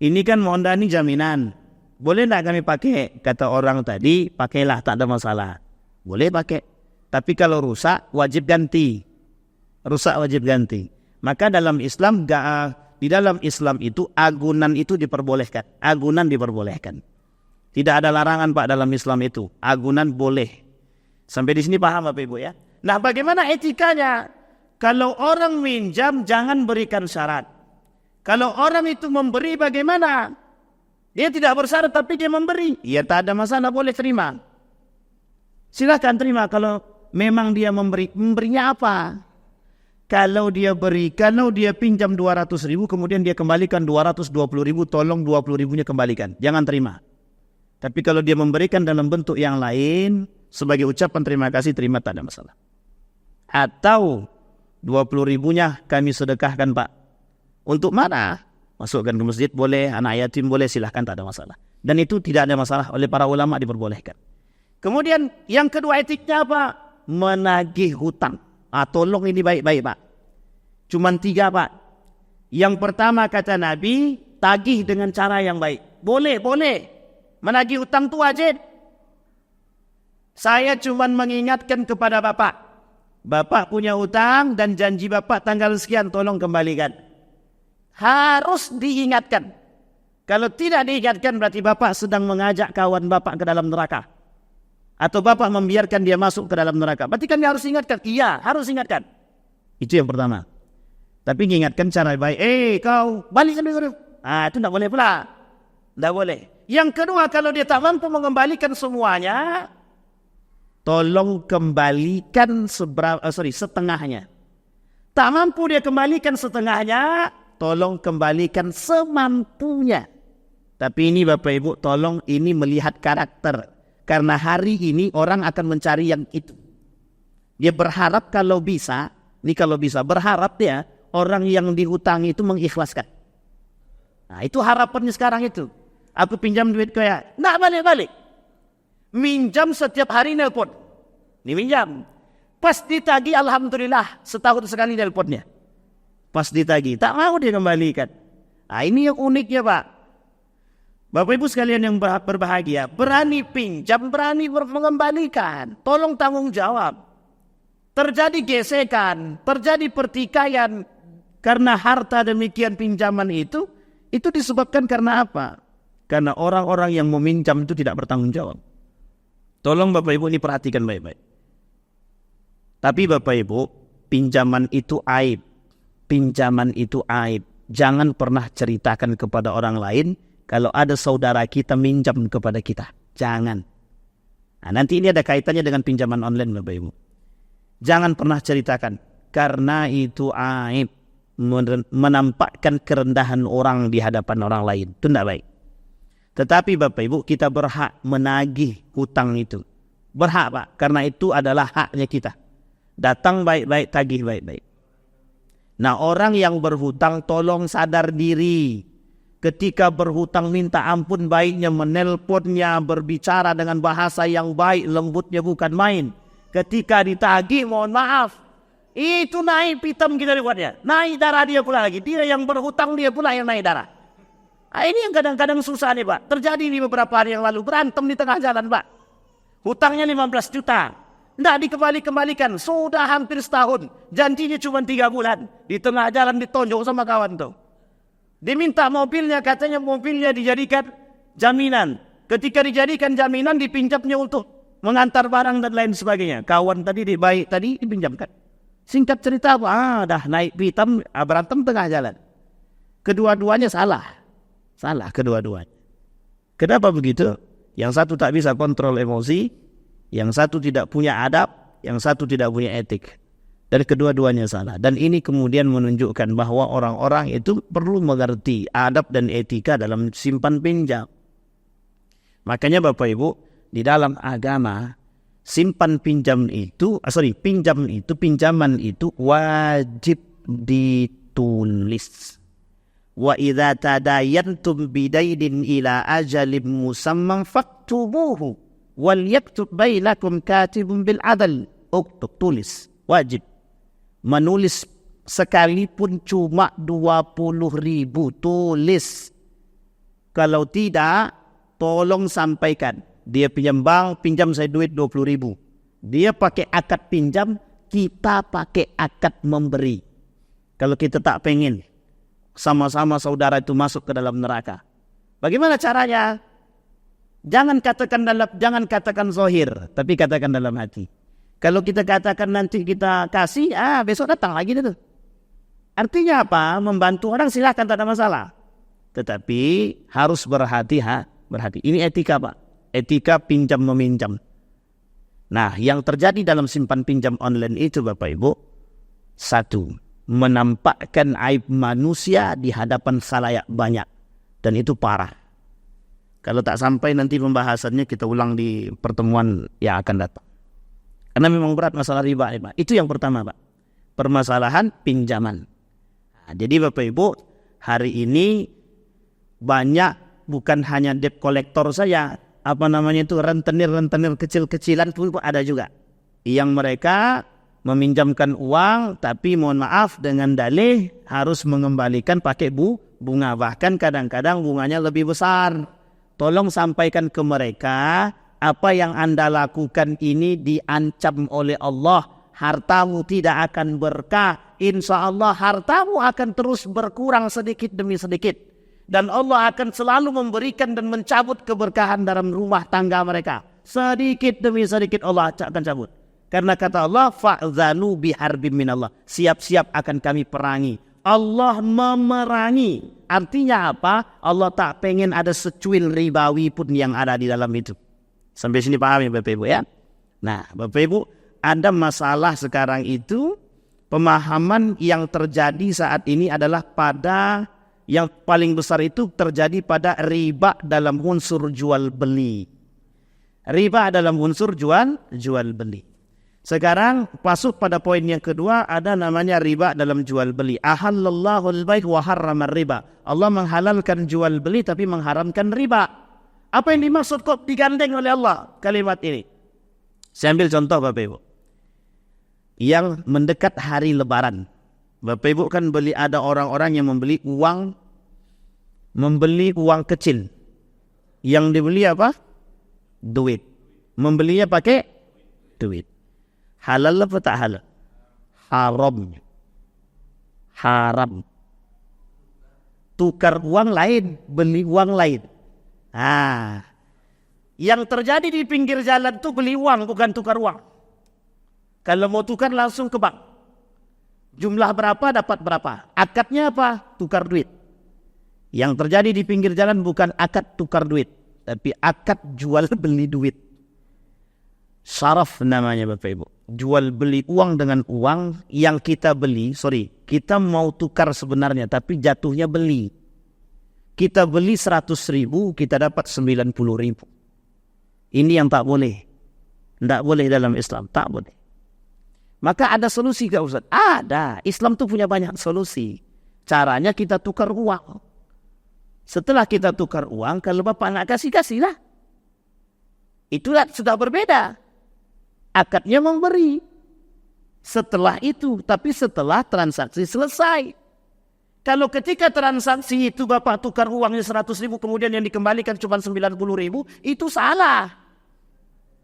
ini kan Mondani jaminan. Boleh tidak kami pakai? Kata orang tadi, pakailah, tak ada masalah. Boleh pakai. Tapi kalau rusak, wajib ganti. Rusak wajib ganti. Maka dalam Islam, di dalam Islam itu agunan itu diperbolehkan. Agunan diperbolehkan. Tidak ada larangan Pak dalam Islam itu. Agunan boleh. Sampai di sini paham Bapak Ibu ya? Nah, bagaimana etikanya? Kalau orang minjam jangan berikan syarat. Kalau orang itu memberi bagaimana? Dia tidak bersyarat tapi dia memberi. Ya tak ada masalah, boleh terima. Silakan terima kalau memang dia memberi. Memberinya apa? Kalau dia pinjam 200.000 kemudian dia kembalikan 220.000, tolong 20.000-nya kembalikan. Jangan terima. Tapi kalau dia memberikan dalam bentuk yang lain sebagai ucapan terima kasih, terima, tak ada masalah. Atau 20.000-nya kami sedekahkan Pak. Untuk mana? Masukkan ke masjid boleh, anak yatim boleh, silahkan, tak ada masalah. Dan itu tidak ada masalah, oleh para ulama diperbolehkan. Kemudian yang kedua etiknya apa? Menagih hutang. Tolong ini baik-baik Pak. Cuman 3 Pak. Yang pertama kata Nabi, tagih dengan cara yang baik. Boleh. Menagih hutang itu wajib. Saya cuman mengingatkan kepada Bapak. Bapak punya hutang dan janji Bapak tanggal sekian, tolong kembalikan. Harus diingatkan. Kalau tidak diingatkan berarti Bapak sedang mengajak kawan Bapak ke dalam neraka. Atau Bapak membiarkan dia masuk ke dalam neraka. Berarti kami harus ingatkan. Iya, harus ingatkan. Itu yang pertama. Tapi ingatkan cara baik. Kau balik dulu. Itu tidak boleh pula. Tidak boleh. Yang kedua, kalau dia tak mampu mengembalikan semuanya, tolong kembalikan setengahnya. Tak mampu dia kembalikan setengahnya, tolong kembalikan semampunya. Tapi ini Bapak Ibu, tolong ini melihat karakter. Karena hari ini orang akan mencari yang itu. Dia berharap kalau bisa, berharap dia orang yang dihutangi itu mengikhlaskan. Nah, itu harapannya sekarang itu. Aku pinjam duit kau ya, nak balik-balik. Minjam setiap hari nelpon. Ini minjam. Pas ditagih, alhamdulillah, setahun sekali nelponnya. Pas ditagih, tak mau dia kembalikan. Nah, ini yang uniknya Pak. Bapak Ibu sekalian yang berbahagia, berani pinjam, berani mengembalikan. Tolong tanggung jawab. Terjadi gesekan, terjadi pertikaian karena harta demikian pinjaman itu disebabkan karena apa? Karena orang-orang yang meminjam itu tidak bertanggung jawab. Tolong Bapak Ibu ini perhatikan baik-baik. Tapi Bapak Ibu, pinjaman itu aib. Pinjaman itu aib. Jangan pernah ceritakan kepada orang lain kalau ada saudara kita minjam kepada kita. Jangan. Nah, nanti ini ada kaitannya dengan pinjaman online Bapak Ibu. Jangan pernah ceritakan. Karena itu aib. Menampakkan kerendahan orang di hadapan orang lain. Itu tidak baik. Tetapi Bapak Ibu, kita berhak menagih hutang itu. Berhak Pak, karena itu adalah haknya kita. Datang baik-baik, tagih baik-baik. Nah, orang yang berhutang tolong sadar diri. Ketika berhutang minta ampun baiknya, menelponnya, berbicara dengan bahasa yang baik, lembutnya bukan main. Ketika ditagih, mohon maaf. Itu naik pitam kita dibuatnya. Naik darah dia pula lagi. Dia yang berhutang, dia pula yang naik darah. Nah, ini yang kadang-kadang susah nih Pak. Terjadi ini beberapa hari yang lalu. Berantem di tengah jalan Pak. Hutangnya 15 juta. Tidak dikembalikan. Sudah hampir setahun. Janjinya cuma 3 bulan. Di tengah jalan ditonjok sama kawan tuh. Diminta mobilnya. Katanya mobilnya dijadikan jaminan. Ketika dijadikan jaminan, dipinjamnya untuk mengantar barang dan lain sebagainya. Kawan tadi dipinjamkan. Singkat cerita apa? Dah naik pitam, berantem tengah jalan. Kedua-duanya salah. Salah kedua-duanya. Kenapa begitu? Yang satu tak bisa kontrol emosi, yang satu tidak punya adab, yang satu tidak punya etik. Dan kedua-duanya salah. Dan ini kemudian menunjukkan bahwa orang-orang itu perlu mengerti adab dan etika dalam simpan pinjam. Makanya Bapak Ibu, di dalam agama pinjaman itu wajib ditulis. Wa idza tadayantum bidainin ila ajalin musamman faktubuhu wal yaktub bainakum katibun bil adl. Tulis, wajib. Menulis sekalipun cuma 20.000, tulis. Kalau tidak, tolong sampaikan. Dia pinjam saya duit 20.000. Dia pakai akad pinjam, kita pakai akad memberi. Kalau kita tak pengen sama-sama saudara itu masuk ke dalam neraka. Bagaimana caranya? Jangan katakan zahir, tapi katakan dalam hati. Kalau kita katakan nanti kita kasih, besok datang lagi itu. Artinya apa? Membantu orang silahkan, tak ada masalah. Tetapi harus berhati. Ini etika Pak. Etika pinjam meminjam. Nah, yang terjadi dalam simpan pinjam online itu Bapak Ibu, satu, menampakkan aib manusia di hadapan khalayak banyak. Dan itu parah. Kalau tak sampai nanti pembahasannya kita ulang di pertemuan yang akan datang. Karena memang berat masalah riba ini Pak. Itu yang pertama Pak. Permasalahan pinjaman. Nah, jadi Bapak Ibu, hari ini banyak bukan hanya debt collector saja. Rentenir kecil-kecilan pun ada juga. Yang mereka meminjamkan uang, tapi mohon maaf dengan dalih harus mengembalikan pakai bunga. Bahkan kadang-kadang bunganya lebih besar. Tolong sampaikan ke mereka, apa yang Anda lakukan ini diancam oleh Allah. Hartamu tidak akan berkah. Insya Allah hartamu akan terus berkurang sedikit demi sedikit. Dan Allah akan selalu memberikan dan mencabut keberkahan dalam rumah tangga mereka. Sedikit demi sedikit Allah akan cabut. Karena kata Allah, fa'zanu biharbim minallah. Siap-siap akan kami perangi. Allah memerangi. Artinya apa? Allah tak pengen ada secuil ribawi pun yang ada di dalam itu. Sampai sini paham ya Bapak Ibu ya? Nah Bapak Ibu, ada masalah sekarang itu, pemahaman yang terjadi saat ini adalah pada yang paling besar itu terjadi pada riba dalam unsur jual beli. Riba dalam unsur jual beli. Sekarang masuk pada poin yang kedua, ada namanya riba dalam jual beli. Ahallallahu al-bai' wa harrama riba. Allah menghalalkan jual beli tapi mengharamkan riba. Apa yang dimaksud kok digandeng oleh Allah kalimat ini? Saya ambil contoh Bapak Ibu. Yang mendekat hari lebaran. Bapak Ibu kan ada orang-orang yang membeli uang kecil. Yang dibeli apa? Duit. Membelinya pakai duit. Halal apa tak halal? Haram. Tukar uang lain, beli uang lain. Yang terjadi di pinggir jalan tuh beli uang, bukan tukar uang. Kalau mau tukar langsung ke bank. Jumlah berapa dapat berapa. Akadnya apa? Tukar duit. Yang terjadi di pinggir jalan bukan akad tukar duit, tapi akad jual beli duit. Syaraf namanya Bapak Ibu. Jual beli uang dengan uang yang kita beli. Kita mau tukar sebenarnya, tapi jatuhnya beli. Kita beli 100.000, kita dapat 90.000. Ini yang tak boleh. Tidak boleh dalam Islam, tak boleh. Maka ada solusi gak Ustaz? Ada. Islam tuh punya banyak solusi. Caranya kita tukar uang. Setelah kita tukar uang, kalau Bapak nak kasih-kasihlah. Itulah sudah berbeda. Akadnya memberi. Setelah itu, tapi setelah transaksi selesai. Kalau ketika transaksi itu Bapak tukar uangnya 100.000, kemudian yang dikembalikan cuma 90.000, itu salah.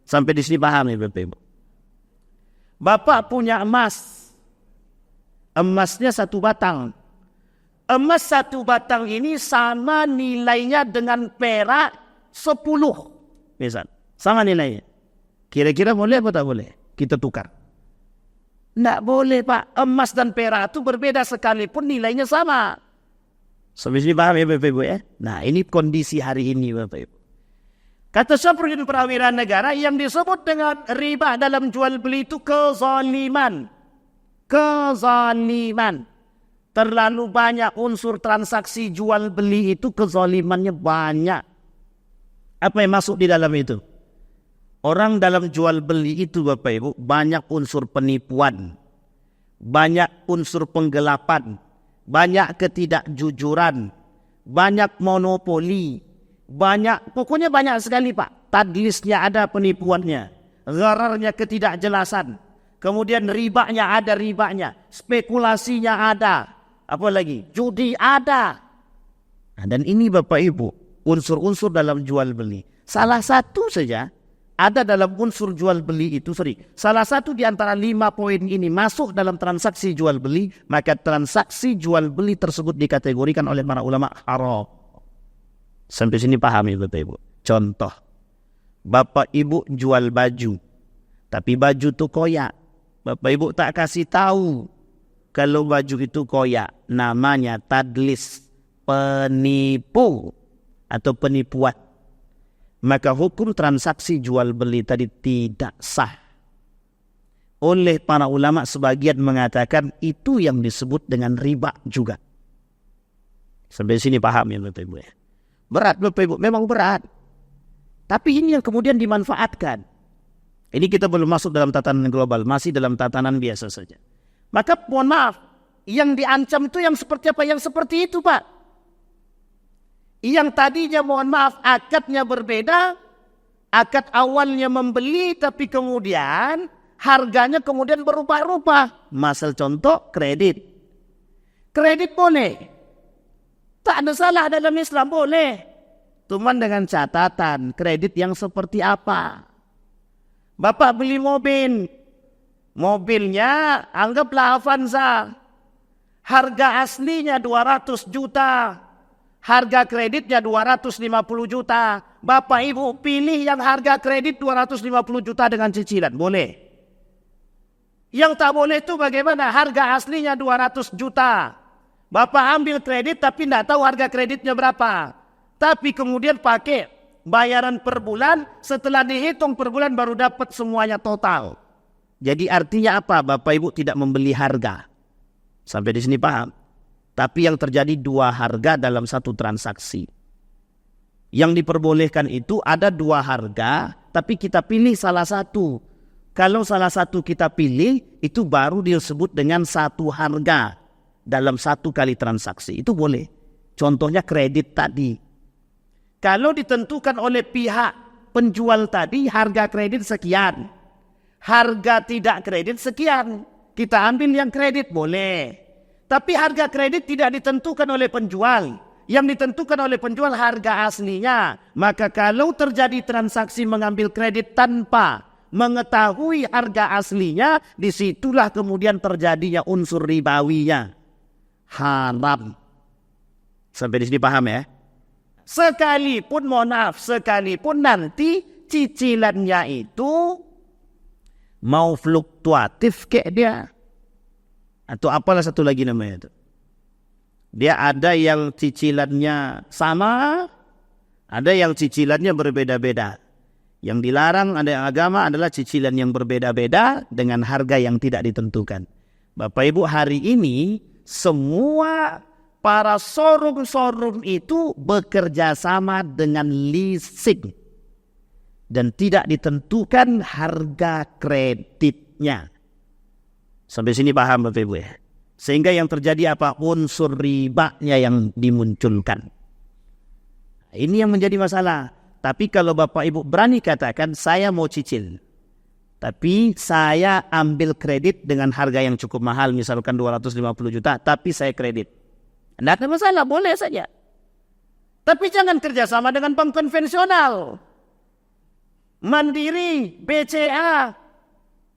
Sampai di sini paham ya Bapak Ibu? Bapak punya emas. Emasnya 1 batang. Emas 1 batang ini sama nilainya dengan perak 10. Misal, sama nilainya. Kira-kira boleh atau tak boleh kita tukar? Tidak boleh Pak. Emas dan perak itu berbeda sekalipun nilainya sama. Sampai sini paham ya Bapak Ibu ya? Nah ini kondisi hari ini Bapak Ibu. Kata Syafruddin Prawira Negara, yang disebut dengan riba dalam jual beli itu kezaliman. Kezaliman. Terlalu banyak unsur transaksi jual beli itu, kezalimannya banyak. Apa yang masuk di dalam itu? Orang dalam jual beli itu Bapak Ibu banyak unsur penipuan, banyak unsur penggelapan, banyak ketidakjujuran, banyak monopoli, pokoknya banyak sekali Pak. Tadlisnya ada, penipuannya, ghararnya, ketidakjelasan, kemudian ribanya ada, spekulasinya ada, apa lagi? Judi ada. Nah, dan ini Bapak Ibu unsur-unsur dalam jual beli. Salah satu saja ada dalam unsur jual beli itu, salah satu di antara 5 poin ini masuk dalam transaksi jual beli, maka transaksi jual beli tersebut dikategorikan oleh para ulama haram. Sampai sini paham ya Bapak Ibu? Contoh, Bapak Ibu jual baju, tapi baju itu koyak. Bapak Ibu tak kasih tahu kalau baju itu koyak, namanya tadlis, penipu atau penipuan. Maka hukum transaksi jual beli tadi tidak sah. Oleh para ulama sebagian mengatakan itu yang disebut dengan riba juga. Sampai sini paham ya Bapak Ibu ya? Berat Bapak Ibu, memang berat. Tapi ini yang kemudian dimanfaatkan. Ini kita belum masuk dalam tatanan global, masih dalam tatanan biasa saja. Maka mohon maaf, yang diancam itu yang seperti apa? Yang seperti itu Pak. Yang tadinya mohon maaf akadnya berbeda, akad awalnya membeli tapi kemudian harganya kemudian berubah-ubah. Masal contoh kredit. Kredit boleh. Tak ada salah dalam Islam, boleh. Cuman dengan catatan kredit yang seperti apa. Bapak beli mobil. Mobilnya anggaplah Avanza. Harga aslinya 200 juta. Harga kreditnya 250 juta. Bapak Ibu pilih yang harga kredit 250 juta dengan cicilan. Boleh. Yang tak boleh itu bagaimana? Harga aslinya 200 juta. Bapak ambil kredit tapi tidak tahu harga kreditnya berapa. Tapi kemudian pakai bayaran per bulan, setelah dihitung per bulan baru dapat semuanya total. Jadi artinya apa? Bapak Ibu tidak membeli harga. Sampai di sini paham? Tapi yang terjadi dua harga dalam satu transaksi. Yang diperbolehkan itu ada dua harga, tapi kita pilih salah satu. Kalau salah satu kita pilih, itu baru disebut dengan satu harga dalam satu kali transaksi. Itu boleh. Contohnya kredit tadi. Kalau ditentukan oleh pihak penjual tadi, harga kredit sekian. Harga tidak kredit sekian. Kita ambil yang kredit, boleh. Tapi harga kredit tidak ditentukan oleh penjual. Yang ditentukan oleh penjual harga aslinya. Maka kalau terjadi transaksi mengambil kredit tanpa mengetahui harga aslinya, disitulah kemudian terjadinya unsur ribawinya. Haram. Sampai di sini paham ya? Sekalipun, mohon maaf, sekalipun nanti cicilannya itu mau fluktuatif kayak dia. Atau apalah satu lagi namanya itu. Dia ada yang cicilannya sama, ada yang cicilannya berbeda-beda. Yang dilarang ada yang agama adalah cicilan yang berbeda-beda dengan harga yang tidak ditentukan. Bapak Ibu, hari ini semua para showroom itu bekerja sama dengan leasing. Dan tidak ditentukan harga kreditnya. Sampai sini paham Bapak Ibu ya? Sehingga yang terjadi apa? Unsur ribanya yang dimunculkan. Ini yang menjadi masalah. Tapi kalau Bapak Ibu berani katakan, saya mau cicil. Tapi saya ambil kredit dengan harga yang cukup mahal, misalkan 250 juta, tapi saya kredit. Tidak ada masalah, boleh saja. Tapi jangan kerjasama dengan bank konvensional. Mandiri, BCA,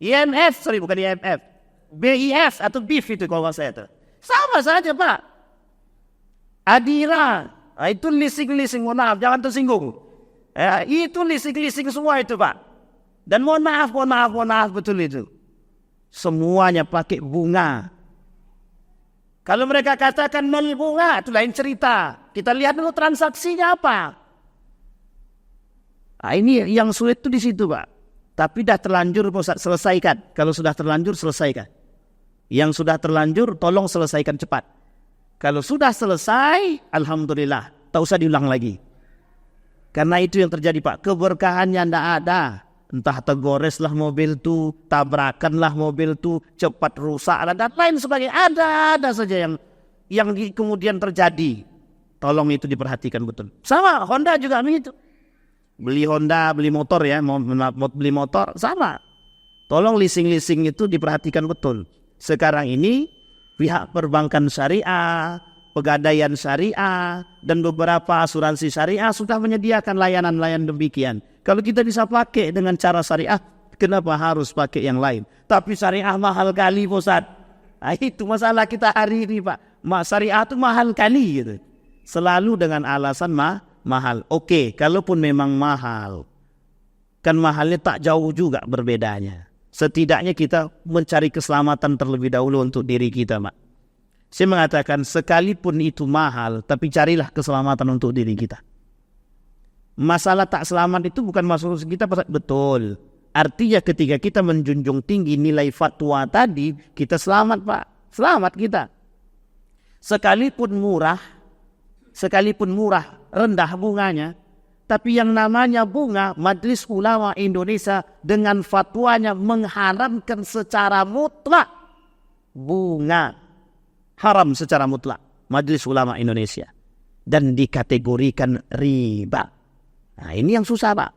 IMF, bukan IMF. BIF atau BIF itu kalau saya itu. Sama saja Pak. Adira, itu leasing, mohon maaf, jangan tersinggung. Itu leasing semua itu Pak. Dan mohon maaf betul itu. Semuanya pakai bunga. Kalau mereka katakan nol bunga, itu lain cerita. Kita lihat dulu transaksinya apa. Nah, ini yang sulit itu di situ Pak. Tapi dah terlanjur selesaikan. Kalau sudah terlanjur selesaikan. Yang sudah terlanjur tolong selesaikan cepat. Kalau sudah selesai, alhamdulillah, tak usah diulang lagi. Karena itu yang terjadi Pak, keberkahannya tidak ada. Entah tergoreslah mobil tu, tabrakanlah mobil tu, cepat rusaklah dan lain sebagainya. Ada saja yang kemudian terjadi. Tolong itu diperhatikan betul. Sama Honda juga begitu. Beli Honda, beli motor ya, mau beli motor sama. Tolong leasing itu diperhatikan betul. Sekarang ini pihak perbankan syariah, pegadaian syariah, dan beberapa asuransi syariah sudah menyediakan layanan-layanan demikian. Kalau kita bisa pakai dengan cara syariah, kenapa harus pakai yang lain? Tapi syariah mahal kali Ustaz. Nah, itu masalah kita hari ini Pak. Syariah itu mahal kali gitu. Selalu dengan alasan mahal. Oke, kalaupun memang mahal, kan mahalnya tak jauh juga berbedanya. Setidaknya kita mencari keselamatan terlebih dahulu untuk diri kita, Mak. Saya mengatakan sekalipun itu mahal, tapi carilah keselamatan untuk diri kita. Masalah tak selamat itu bukan masalah kita, betul. Artinya ketika kita menjunjung tinggi nilai fatwa tadi, kita selamat, Pak. Selamat kita. Sekalipun murah, rendah bunganya, tapi yang namanya bunga, Majelis Ulama Indonesia dengan fatwanya mengharamkan secara mutlak bunga. Haram secara mutlak Majelis Ulama Indonesia. Dan dikategorikan riba. Nah ini yang susah Pak.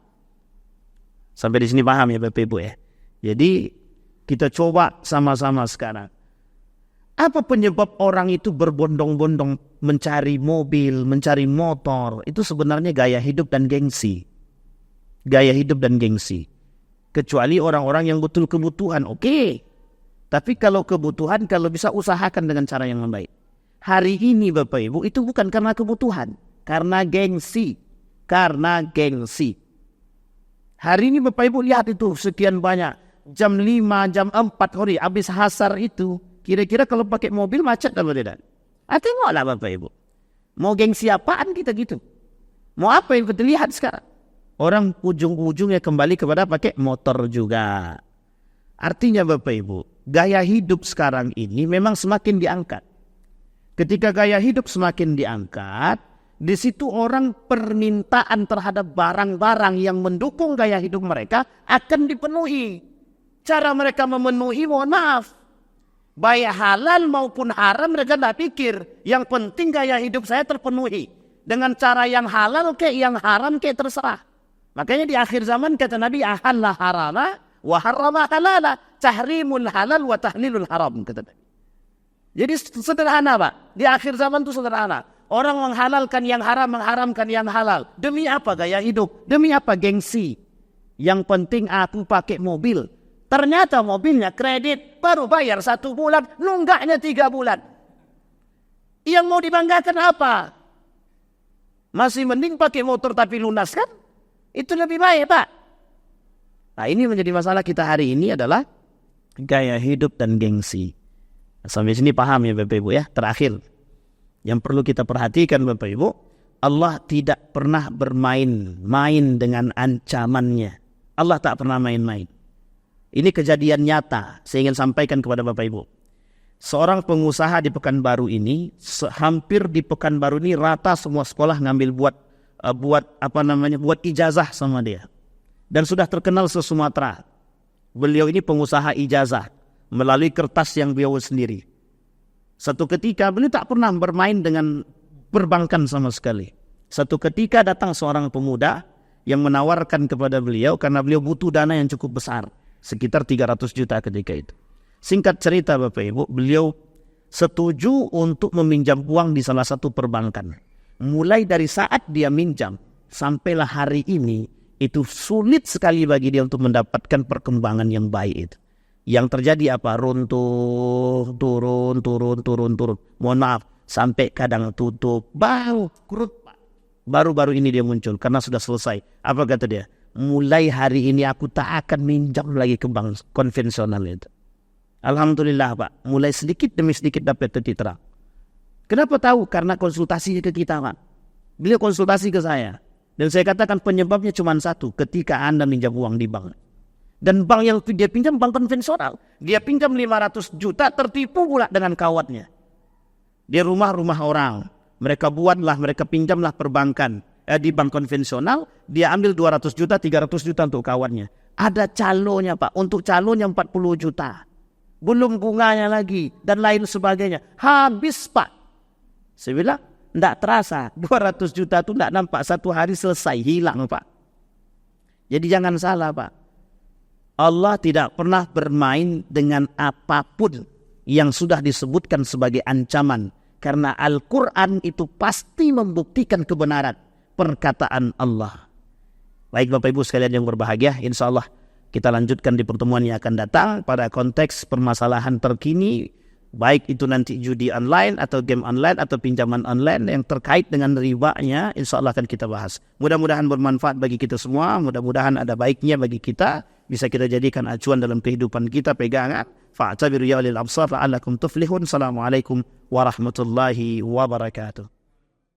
Sampai di sini paham ya Bapak Ibu ya. Jadi kita coba sama-sama sekarang. Apa penyebab orang itu berbondong-bondong mencari mobil, mencari motor? Itu sebenarnya gaya hidup dan gengsi. Gaya hidup dan gengsi. Kecuali orang-orang yang betul kebutuhan, oke. Tapi kalau kebutuhan, kalau bisa usahakan dengan cara yang baik. Hari ini Bapak Ibu, itu bukan karena kebutuhan. Karena gengsi. Karena gengsi. Hari ini Bapak Ibu lihat itu sekian banyak. Jam 5, jam 4 habis hasar itu. Kira-kira kalau pakai mobil macet atau tidak? Tengoklah Bapak Ibu. Mau gengsi apaan kita gitu? Mau apa yang kita lihat sekarang? Orang ujung-ujungnya kembali kepada pakai motor juga. Artinya Bapak Ibu, gaya hidup sekarang ini memang semakin diangkat. Ketika gaya hidup semakin diangkat, di situ orang permintaan terhadap barang-barang yang mendukung gaya hidup mereka akan dipenuhi. Cara mereka memenuhi, mohon maaf, baik halal maupun haram mereka tidak pikir. Yang penting gaya hidup saya terpenuhi. Dengan cara yang halal kayak yang haram kayak terserah. Makanya di akhir zaman kata Nabi, ahalla harama wa harrama halala, tahrimul halal wa tahlilul haram, kata Nabi. Jadi sederhana Pak, di akhir zaman itu sederhana. Orang menghalalkan yang haram, mengharamkan yang halal. Demi apa gaya hidup? Demi apa gengsi? Yang penting aku pakai mobil. Ternyata mobilnya kredit, baru bayar 1 bulan, nunggaknya 3 bulan. Yang mau dibanggakan apa? Masih mending pakai motor tapi lunas kan? Itu lebih baik Pak. Nah ini menjadi masalah kita hari ini adalah gaya hidup dan gengsi. Sampai sini paham ya Bapak Ibu ya. Terakhir yang perlu kita perhatikan Bapak Ibu, Allah tidak pernah bermain-main dengan ancamannya. Allah tak pernah main-main. Ini kejadian nyata. Saya ingin sampaikan kepada Bapak Ibu. Seorang pengusaha di Pekanbaru ini, hampir di Pekanbaru ini rata semua sekolah ngambil buat ijazah sama dia. Dan sudah terkenal se-Sumatera. Beliau ini pengusaha ijazah melalui kertas yang beliau sendiri. Satu ketika beliau tak pernah bermain dengan perbankan sama sekali. Satu ketika datang seorang pemuda yang menawarkan kepada beliau karena beliau butuh dana yang cukup besar. Sekitar 300 juta ketika itu. Singkat cerita Bapak Ibu, beliau setuju untuk meminjam uang di salah satu perbankan. Mulai dari saat dia minjam, sampailah hari ini, itu sulit sekali bagi dia untuk mendapatkan perkembangan yang baik itu. Yang terjadi apa? Runtuh, turun. Mohon maaf, sampai kadang tutup, baru ini dia muncul karena sudah selesai. Apa kata dia? Mulai hari ini aku tak akan minjam lagi ke bank konvensional itu. Alhamdulillah Pak, mulai sedikit demi sedikit dapat titik terang. Kenapa tahu? Karena konsultasinya ke kita Pak. Beliau konsultasi ke saya. Dan saya katakan penyebabnya cuma satu, ketika Anda minjam uang di bank. Dan bank yang dia pinjam bank konvensional. Dia pinjam 500 juta tertipu pula dengan kawannya. Di rumah-rumah orang. Mereka pinjamlah perbankan. Di bank konvensional, dia ambil 200 juta, 300 juta untuk kawannya. Ada calonya Pak, untuk calonnya 40 juta. Belum bunganya lagi, dan lain sebagainya. Habis Pak. Saya bilang, tidak terasa. 200 juta itu tidak nampak, 1 hari selesai, hilang Pak. Jadi jangan salah Pak. Allah tidak pernah bermain dengan apapun yang sudah disebutkan sebagai ancaman. Karena Al-Quran itu pasti membuktikan kebenaran perkataan Allah. Baik Bapak Ibu sekalian yang berbahagia, insya Allah kita lanjutkan di pertemuan yang akan datang pada konteks permasalahan terkini, baik itu nanti judi online atau game online atau pinjaman online yang terkait dengan ribanya, insya Allah akan kita bahas. Mudah-mudahan bermanfaat bagi kita semua, mudah-mudahan ada baiknya bagi kita, bisa kita jadikan acuan dalam kehidupan kita, pegangan. Fa'tabiru ya ulil absar la'allakum tuflihun. Assalamualaikum warahmatullahi wabarakatuh.